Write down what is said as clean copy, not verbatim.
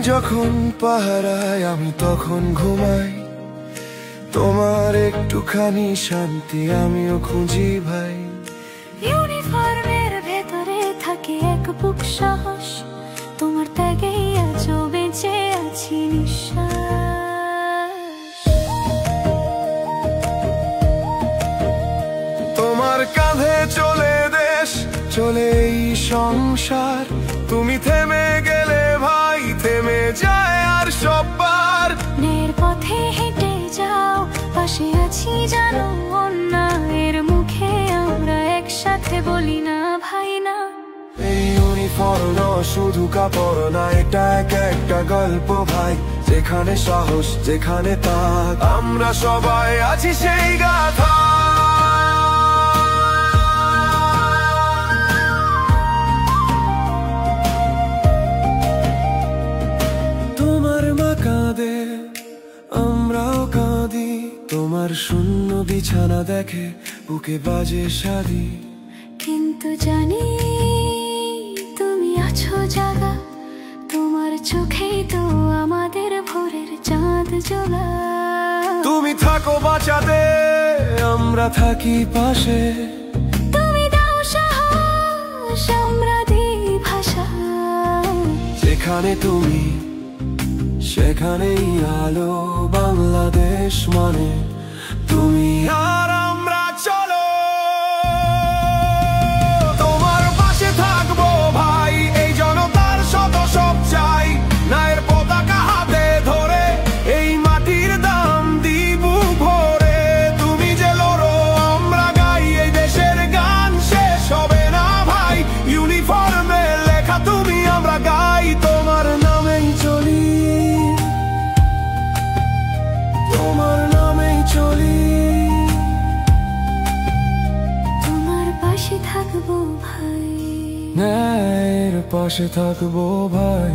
যখন পাহারায় আমি তখন ঘুমাই, তোমার একটুখানি শান্তি আমিও খুঁজি ভাই। ইউনিফর্মের ভেতরে থাকে এক বুক সাহস, তোমার ত্যাগেই আজও বেঁচে আছি নিঃশ্বাস। তোমার কাঁধে চলে দেশ, চলে এই সংসার, তুমি থেমে গেলে ভাই থেমে যায় আর সববার। নের পথে হেঁটে যাও, পাশে আছি জানো, অন্যায়ের মুখে আমরা একসাথে বলি না ভাই না। এই ইউনিফর্ম শুধু কাপড় না, এটা এক একটা গল্প ভাই, যেখানে সাহস যেখানে তাক, আমরা সবাই আছি সেই গাথা। তোমার মা কাঁদে, আমরাও কাঁদি, তোমার শূন্য বিছানা দেখে বুকে বাজে শাদি। কিন্তু জানি তুমি আছো জাগা, তোমার চোখেই তো আমাদের ভোরের চাঁদ জ্বলা। তুমি থাকো বাঁচাতে, আমরা থাকি পাশে, তুমি দাও সাহস, আমরা দিই ভাষা। যেখানে তুমি সেখানেই আলো, বাংলাদেশ মানে তুমি আর আমরা। চলো তোমার পাশে থাকবো ভাই, এই জনতার শত সব চাই, নায়ের পতাকা হাতে ধরে এই মাটির দাম দিব ভরে। তুমি যে লড়ো আমরা গাই, এই দেশের গান শেষ হবে না ভাই, ইউনিফর্মে লেখা তুমি আমরা গাই, তোমার নামেই চলি, তোমার নামেই চলি। তোমার পাশে থাকবো ভাই, ন্যায়ের পাশে থাকবো ভাই।